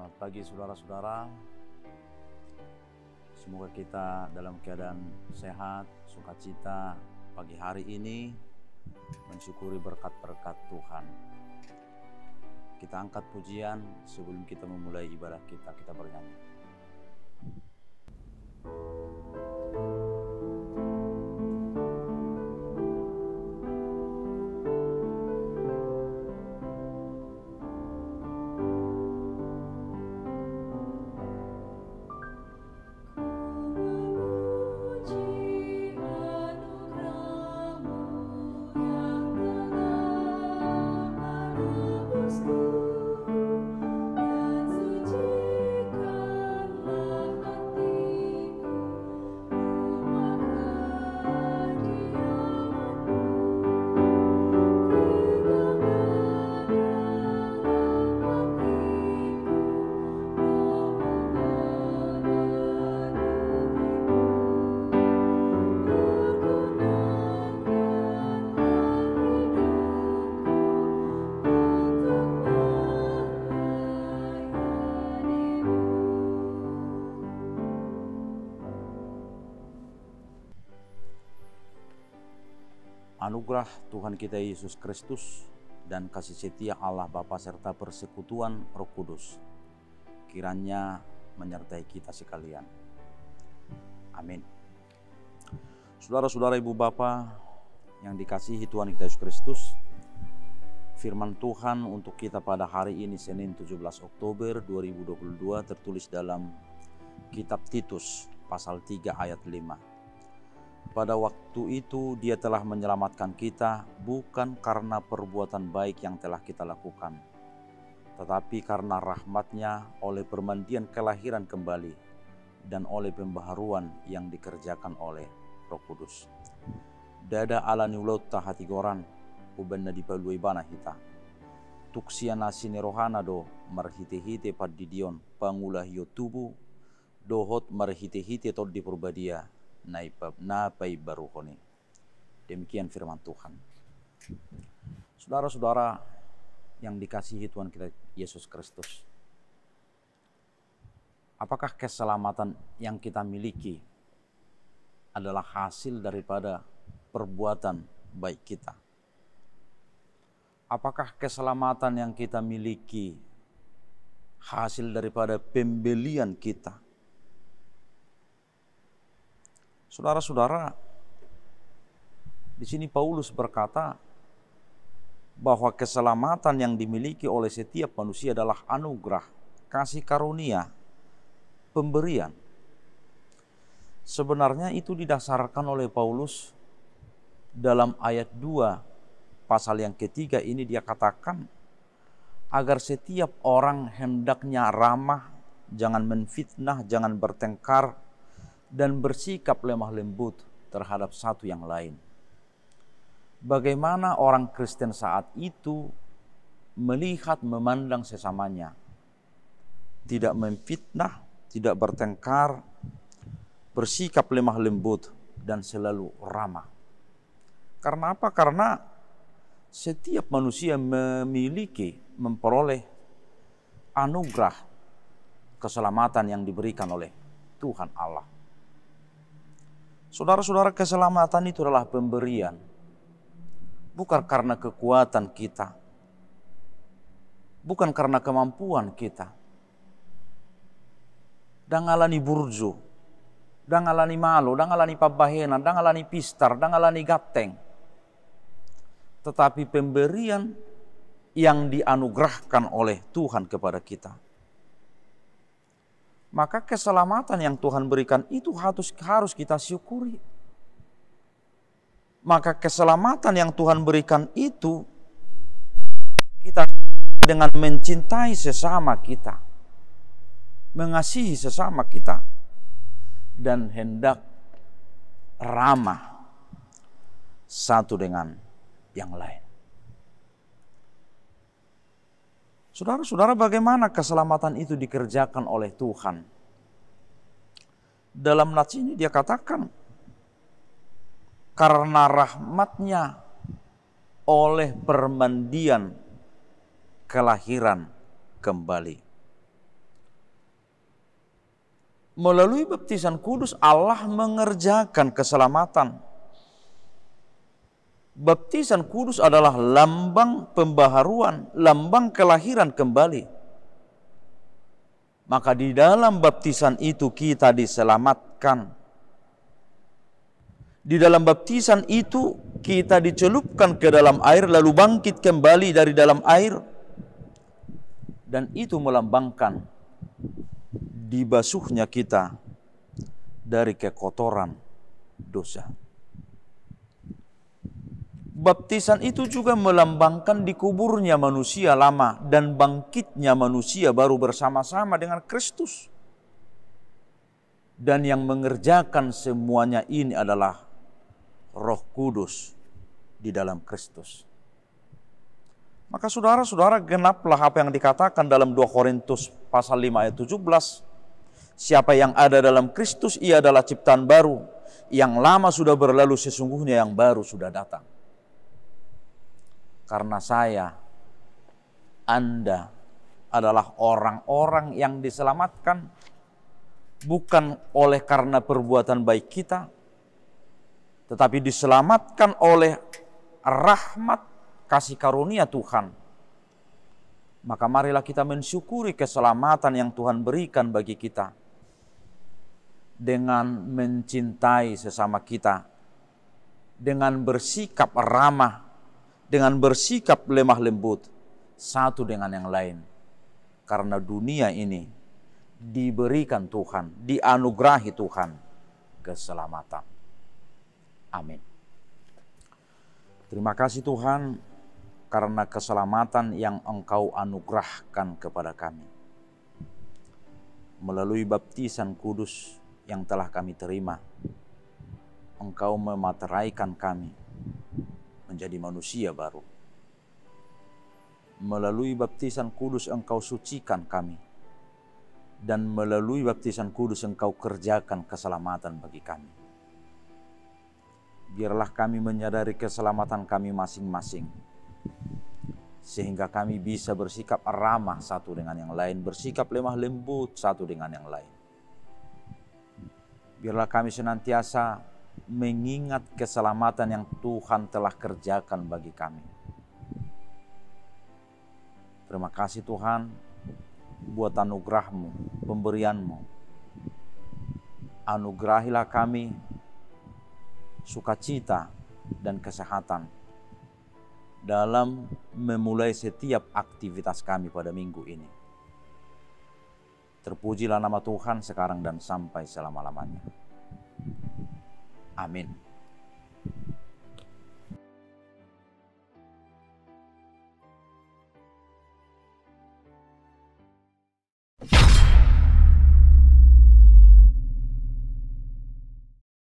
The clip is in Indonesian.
Selamat pagi saudara-saudara. Semoga kita dalam keadaan sehat, sukacita pagi hari ini, mensyukuri berkat-berkat Tuhan. Kita angkat pujian sebelum kita memulai ibadah kita bernyanyi. Anugerah Tuhan kita Yesus Kristus dan kasih setia Allah Bapa serta persekutuan Roh Kudus kiranya menyertai kita sekalian. Amin. Saudara-saudara, Ibu Bapa yang dikasihi Tuhan kita Yesus Kristus, firman Tuhan untuk kita pada hari ini Senin 17 Oktober 2022 tertulis dalam kitab Titus pasal 3 ayat 5. Pada waktu itu Dia telah menyelamatkan kita bukan karena perbuatan baik yang telah kita lakukan, tetapi karena rahmat-Nya oleh permandian kelahiran kembali dan oleh pembaharuan yang dikerjakan oleh Roh Kudus. Dada ala niulota hati goran ubenna dipalui bana hita. Tuksiana sini rohana do marhite-hite padidion pangulah yo tubuh dohot marhite-hite tol di purbadia. Napai baruhoni. Demikian firman Tuhan. Saudara-saudara yang dikasihi Tuhan kita Yesus Kristus, apakah keselamatan yang kita miliki adalah hasil daripada perbuatan baik kita? Apakah keselamatan yang kita miliki hasil daripada pembelian kita? Saudara-saudara, di sini Paulus berkata bahwa keselamatan yang dimiliki oleh setiap manusia adalah anugerah, kasih karunia, pemberian. Sebenarnya itu didasarkan oleh Paulus dalam ayat 2 pasal yang ketiga ini. Dia katakan agar setiap orang hendaknya ramah, jangan menfitnah, jangan bertengkar, dan bersikap lemah lembut terhadap satu yang lain. Bagaimana orang Kristen saat itu melihat, memandang sesamanya? Tidak memfitnah, tidak bertengkar, bersikap lemah lembut, dan selalu ramah. Karena apa? Karena setiap manusia memperoleh anugerah keselamatan yang diberikan oleh Tuhan Allah. Saudara-saudara, keselamatan itu adalah pemberian, bukan karena kekuatan kita, bukan karena kemampuan kita. Dangalani burjo, dangalani malo, dangalani pabahena, dangalani pistar, dangalani gatteng. Tetapi pemberian yang dianugerahkan oleh Tuhan kepada kita. Maka keselamatan yang Tuhan berikan itu harus kita syukuri. Maka keselamatan yang Tuhan berikan itu kita dengan mencintai sesama kita, mengasihi sesama kita, dan hendak ramah satu dengan yang lain. Saudara-saudara, bagaimana keselamatan itu dikerjakan oleh Tuhan? Dalam nats ini dia katakan, karena rahmat-Nya oleh permandian kelahiran kembali. Melalui baptisan kudus Allah mengerjakan keselamatan. Baptisan kudus adalah lambang pembaharuan, lambang kelahiran kembali. Maka di dalam baptisan itu kita diselamatkan. Di dalam baptisan itu kita dicelupkan ke dalam air lalu bangkit kembali dari dalam air. Dan itu melambangkan dibasuhnya kita dari kekotoran dosa. Baptisan itu juga melambangkan dikuburnya manusia lama dan bangkitnya manusia baru bersama-sama dengan Kristus. Dan yang mengerjakan semuanya ini adalah Roh Kudus di dalam Kristus. Maka saudara-saudara, genaplah apa yang dikatakan dalam 2 Korintus pasal 5 ayat 17. Siapa yang ada dalam Kristus, ia adalah ciptaan baru. Yang lama sudah berlalu, sesungguhnya yang baru sudah datang. Karena saya, Anda adalah orang-orang yang diselamatkan bukan oleh karena perbuatan baik kita, tetapi diselamatkan oleh rahmat kasih karunia Tuhan. Maka marilah kita mensyukuri keselamatan yang Tuhan berikan bagi kita dengan mencintai sesama kita, dengan bersikap ramah, dengan bersikap lemah lembut satu dengan yang lain. Karena dunia ini diberikan Tuhan, dianugerahi Tuhan keselamatan. Amin. Terima kasih Tuhan karena keselamatan yang Engkau anugerahkan kepada kami. Melalui baptisan kudus yang telah kami terima, Engkau memateraikan kami menjadi manusia baru. Melalui baptisan kudus Engkau sucikan kami. Dan melalui baptisan kudus Engkau kerjakan keselamatan bagi kami. Biarlah kami menyadari keselamatan kami masing-masing. Sehingga kami bisa bersikap ramah satu dengan yang lain. Bersikap lemah lembut satu dengan yang lain. Biarlah kami senantiasa mengingat keselamatan yang Tuhan telah kerjakan bagi kami. Terima kasih Tuhan buat anugerah-Mu, pemberian-Mu. Anugerahilah kami sukacita dan kesehatan dalam memulai setiap aktivitas kami pada minggu ini. Terpujilah nama Tuhan sekarang dan sampai selama-lamanya. Amin.